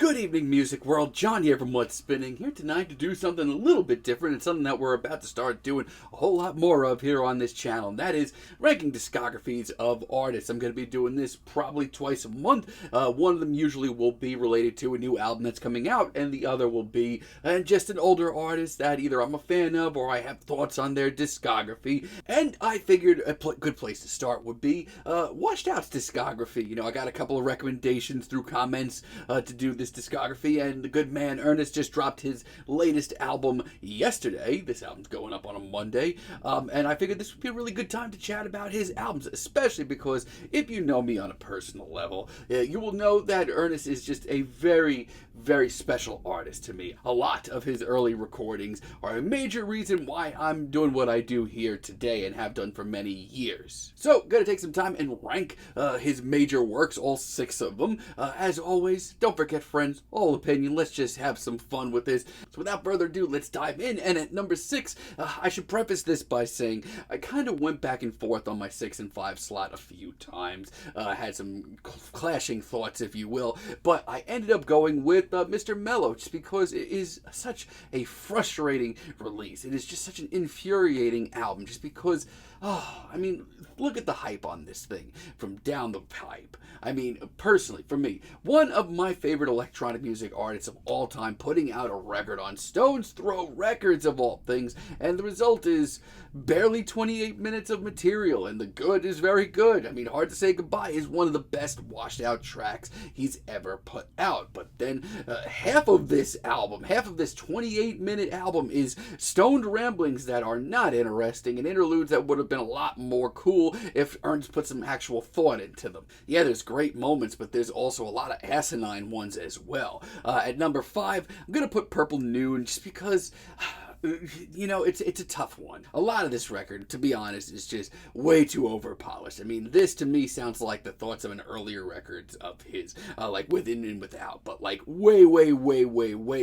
Good evening, music world. John here from What's Spinning, here tonight to do something a little bit different and something that we're about to start doing a whole lot more of here on this channel, and that is ranking discographies of artists. I'm going to be doing this probably twice a month. One of them usually will be related to a new album that's coming out, and the other will be just an older artist that either I'm a fan of or I have thoughts on their discography. And I figured a good place to start would be Washed Out's discography. You know, I got a couple of recommendations through comments to do this discography, and the good man Ernest just dropped his latest album yesterday. This album's going up on a Monday, and I figured this would be a really good time to chat about his albums, especially because if you know me on a personal level, you will know that Ernest is just a very, very special artist to me. A lot of his early recordings are a major reason why I'm doing what I do here today and have done for many years. So, gonna take some time and rank his major works, all 6 of them. As always, don't forget, friends, all opinion. Let's just have some fun with this. So without further ado, let's dive in. And at number 6, I should preface this by saying I kind of went back and forth on my 6 and 5 slot a few times. Had some clashing thoughts, if you will, but I ended up going with Mr. Mellow, just because it is such a frustrating release. It is just such an infuriating album, just because, I mean, look at the hype on this thing from down the pipe. I mean, personally, for me, one of my favorite electronic music artists of all time putting out a record on Stone's Throw Records of all things, and the result is barely 28 minutes of material, and the good is very good. I mean, Hard to Say Goodbye is one of the best washed out tracks he's ever put out, but then half of this 28-minute album is stoned ramblings that are not interesting, and interludes that would have been a lot more cool if Ernst put some actual thought into them. Yeah, there's great moments, but there's also a lot of asinine ones as well. At number 5, I'm gonna put Purple Noon, just because, you know, it's a tough one. A lot of this record, to be honest, is just way too overpolished. I mean, this to me sounds like the thoughts of an earlier record of his, like Within and Without, but like way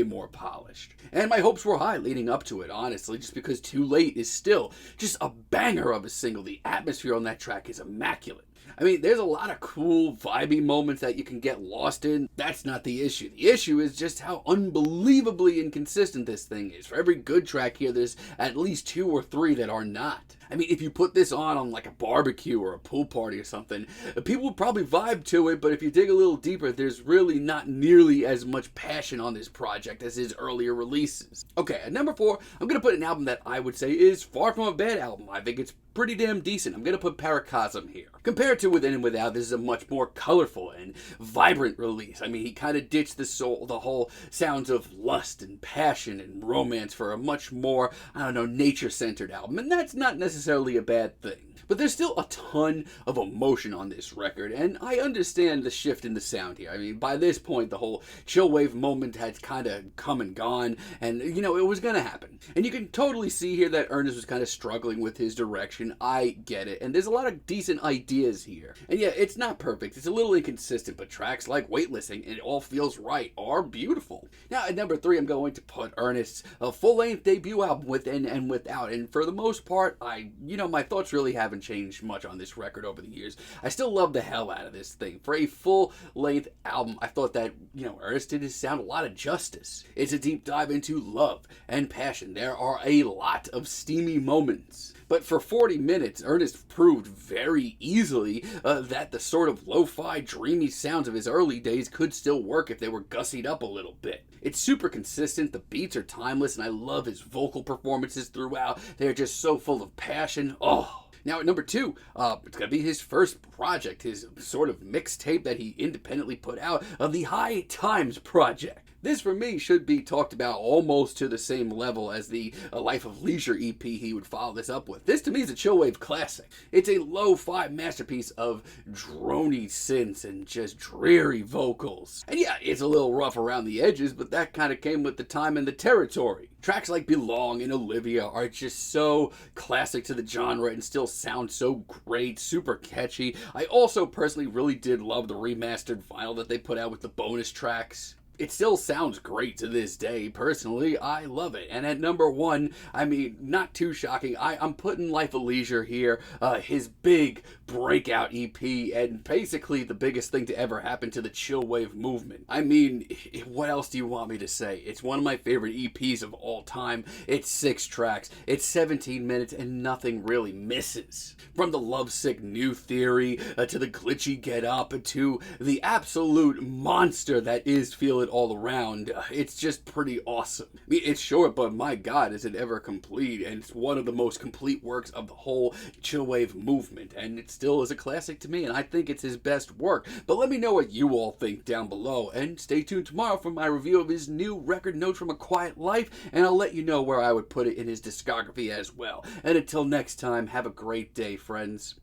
more polished. And my hopes were high leading up to it, honestly, just because Too Late is still just a banger of a single. The atmosphere on that track is immaculate. I mean, there's a lot of cool, vibey moments that you can get lost in. That's not the issue. The issue is just how unbelievably inconsistent this thing is. For every good track here, there's at least 2 or 3 that are not. I mean, if you put this on like a barbecue or a pool party or something, people would probably vibe to it, but if you dig a little deeper, there's really not nearly as much passion on this project as his earlier releases. Okay, at number 4, I'm going to put an album that I would say is far from a bad album. I think it's pretty damn decent. I'm going to put Paracosm here. Compared to Within and Without, this is a much more colorful and vibrant release. I mean, he kind of ditched the whole sounds of lust and passion and romance for a much more, I don't know, nature-centered album, and that's not necessarily a bad thing. But there's still a ton of emotion on this record, and I understand the shift in the sound here. I mean, by this point, the whole chillwave moment had kind of come and gone, and, you know, it was going to happen. And you can totally see here that Ernest was kind of struggling with his direction. I get it, and there's a lot of decent ideas here. And yeah, it's not perfect, it's a little inconsistent, but tracks like Waitlisting and It All Feels Right are beautiful. Now, at number 3, I'm going to put Ernest's full-length debut album, Within and Without, and for the most part, my thoughts really haven't changed much on this record over the years. I still love the hell out of this thing. For a full-length album, I thought that, Ernest did his sound a lot of justice. It's a deep dive into love and passion. There are a lot of steamy moments. But for 40 minutes, Ernest proved very easily that the sort of lo-fi, dreamy sounds of his early days could still work if they were gussied up a little bit. It's super consistent, the beats are timeless, and I love his vocal performances throughout. They're just so full of passion. Oh! Now, at number 2, it's going to be his first project, his sort of mixtape that he independently put out, of the High Times Project. This, for me, should be talked about almost to the same level as the Life of Leisure EP he would follow this up with. This, to me, is a chillwave classic. It's a lo-fi masterpiece of drony synths and just dreary vocals. And yeah, it's a little rough around the edges, but that kind of came with the time and the territory. Tracks like Belong and Olivia are just so classic to the genre and still sound so great, super catchy. I also personally really did love the remastered vinyl that they put out with the bonus tracks. it still sounds great to this day. Personally, I love it. And at number one, I mean, not too shocking, I'm putting Life of Leisure here, his big breakout EP, and basically the biggest thing to ever happen to the chillwave movement. I mean, what else do you want me to say? It's one of my favorite EPs of all time. It's 6 tracks, it's 17 minutes, and nothing really misses. From the lovesick New Theory, to the glitchy Get Up, to the absolute monster that is Feel It All Around, it's just pretty awesome. I mean, it's short, but my god, is it ever complete, and it's one of the most complete works of the whole chillwave movement, and it still is a classic to me, and I think it's his best work. But let me know what you all think down below, and stay tuned tomorrow for my review of his new record, Notes from a Quiet Life, and I'll let you know where I would put it in his discography as well. And until next time, have a great day, friends.